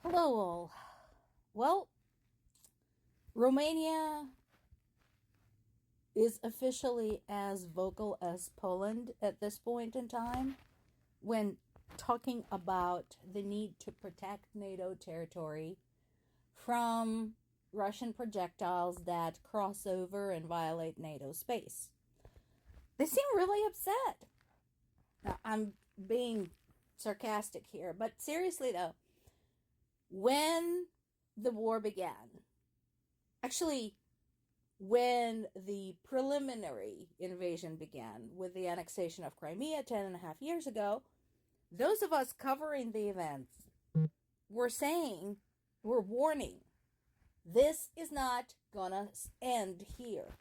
Hello, all. Well, Romania is officially as vocal as Poland at this point in time when talking about the need to protect NATO territory from Russian projectiles that cross over and violate NATO space. They seem really upset. Now, I'm being sarcastic here, but seriously though, when the war began, actually, when the preliminary invasion began with the annexation of Crimea 10.5 years ago, those of us covering the events were saying, were warning, this is not gonna end here.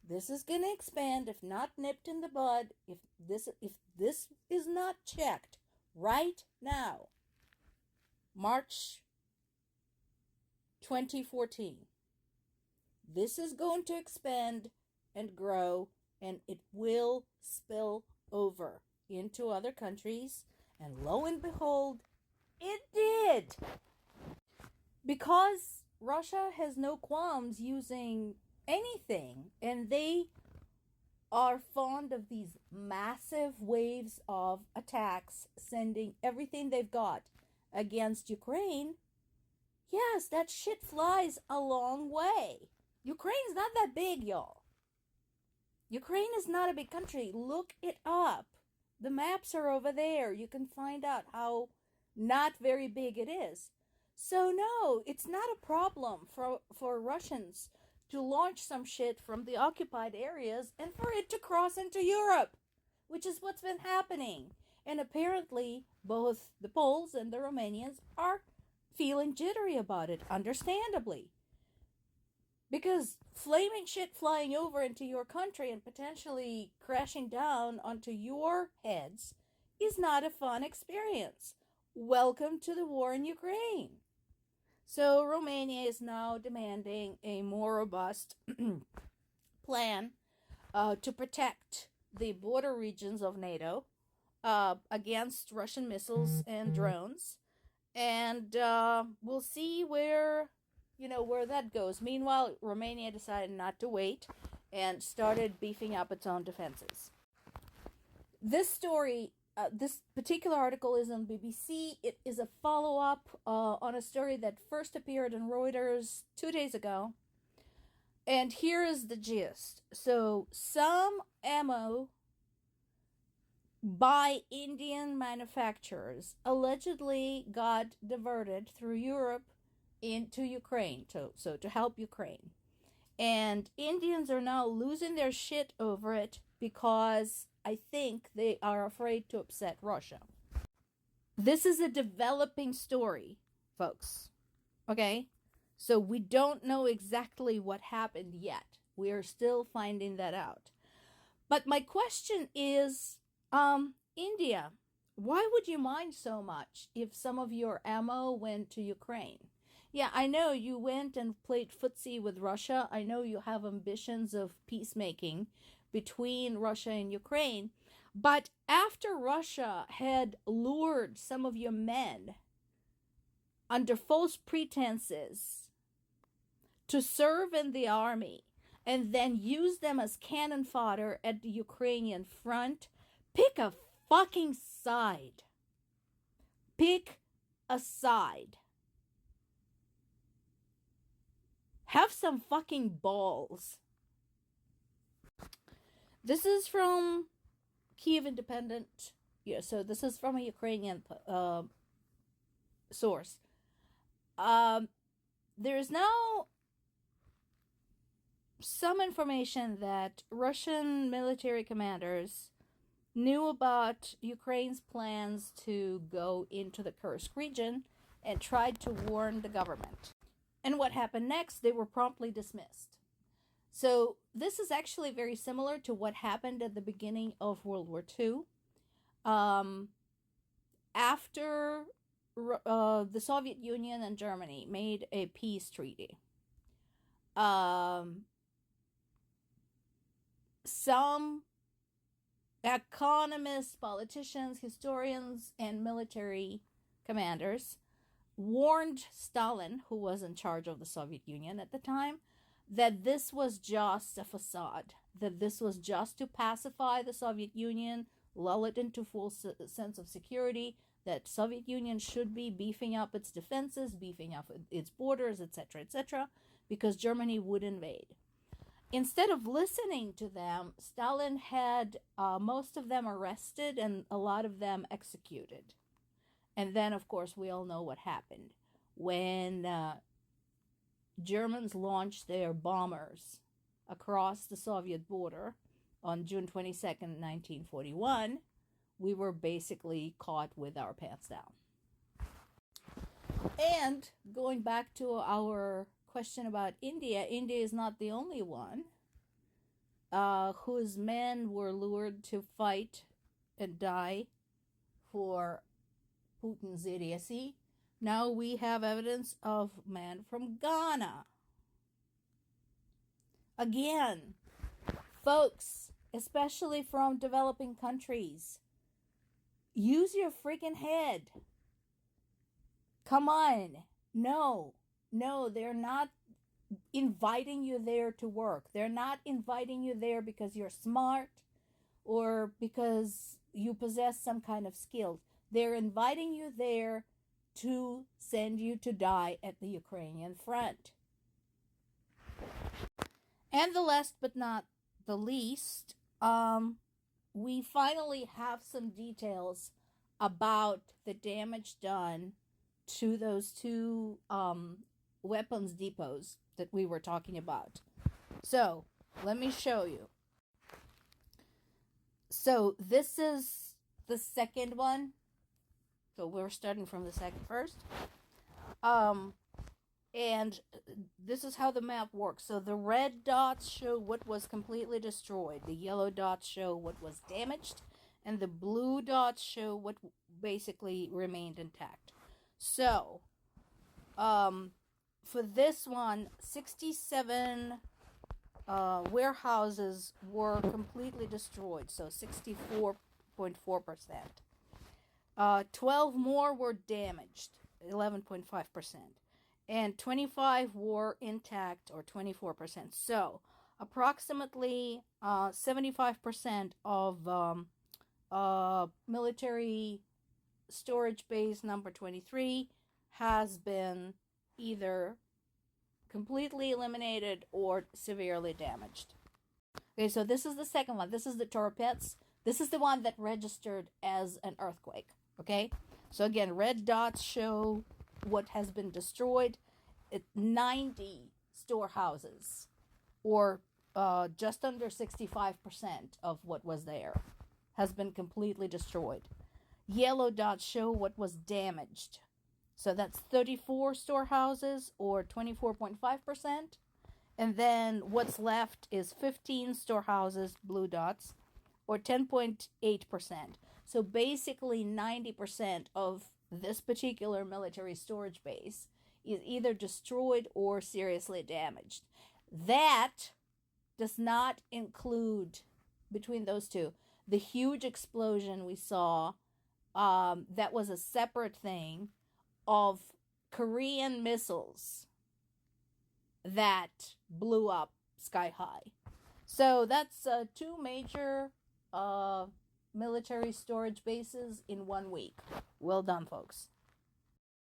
This is gonna expand if not nipped in the bud, if this is not checked right now. March 2014. This is going to expand and grow, and it will spill over into other countries. And lo and behold, it did. Because Russia has no qualms using anything, and they are fond of these massive waves of attacks, sending everything they've got against Ukraine. Yes, that shit flies a long way. Ukraine's not that big, y'all. Ukraine is not a big country. Look it up. The maps are over there. You can find out how not very big it is. So no, it's not a problem for Russians to launch some shit from the occupied areas and for it to cross into Europe, which is what's been happening. And apparently both the Poles and the Romanians are feeling jittery about it, understandably. Because flaming shit flying over into your country and potentially crashing down onto your heads is not a fun experience. Welcome to the war in Ukraine. So Romania is now demanding a more robust plan to protect the border regions of NATO against Russian missiles and drones. And we'll see where that goes. Meanwhile, Romania decided not to wait and started beefing up its own defenses. This story, this particular article is on BBC. It is a follow-up on a story that first appeared in Reuters 2 days ago. And here is the gist. So, some ammo by Indian manufacturers allegedly got diverted through Europe into Ukraine, so to help Ukraine. And Indians are now losing their shit over it because I think they are afraid to upset Russia. This is a developing story, folks. Okay? So we don't know exactly what happened yet. We are still finding that out. But my question is, India, why would you mind so much if some of your ammo went to Ukraine? Yeah, I know you went and played footsie with Russia. I know you have ambitions of peacemaking between Russia and Ukraine. But after Russia had lured some of your men under false pretenses to serve in the army and then use them as cannon fodder at the Ukrainian front, pick a fucking side. Pick a side. Have some fucking balls. This is from Kiev Independent. Yeah, so this is from a Ukrainian source. There's now some information that Russian military commanders knew about Ukraine's plans to go into the Kursk region and tried to warn the government. And what happened next? They were promptly dismissed. So this is actually very similar to what happened at the beginning of World War II. After the Soviet Union and Germany made a peace treaty, some economists, politicians, historians, and military commanders warned Stalin, who was in charge of the Soviet Union at the time, that this was just a facade, that this was just to pacify the Soviet Union, lull it into full sense of security, that Soviet Union should be beefing up its defenses, beefing up its borders, etc., because Germany would invade. Instead of listening to them, Stalin had most of them arrested and a lot of them executed. And then, of course, we all know what happened. When Germans launched their bombers across the Soviet border on June 22nd, 1941, we were basically caught with our pants down. And going back to our question about India, India is not the only one whose men were lured to fight and die for Putin's idiocy. Now we have evidence of men from Ghana. Again, folks, especially from developing countries, use your freaking head. Come on. No, they're not inviting you there to work. They're not inviting you there because you're smart or because you possess some kind of skills. They're inviting you there to send you to die at the Ukrainian front. And the last but not the least, we finally have some details about the damage done to those two weapons depots that we were talking about. So, let me show you. So, this is the second one. So, we're starting from the second first. And this is how the map works. So, the red dots show what was completely destroyed. The yellow dots show what was damaged. And the blue dots show what basically remained intact. So, for this one, 67 warehouses were completely destroyed, so 64.4%. 12 more were damaged, 11.5%. And 25 were intact, or 24%. So, approximately 75% of military storage base number 23 has been either completely eliminated or severely damaged. Okay, so this is the second one. This is the Torpets. This is the one that registered as an earthquake. Okay, so again, red dots show what has been destroyed. 90 storehouses, or just under 65% of what was there, has been completely destroyed. Yellow dots show what was damaged. So that's 34 storehouses, or 24.5%. And then what's left is 15 storehouses, blue dots, or 10.8%. So basically 90% of this particular military storage base is either destroyed or seriously damaged. That does not include, between those two, the huge explosion we saw. That was a separate thing, of Korean missiles that blew up sky high. So that's two major military storage bases in 1 week. Well done, folks.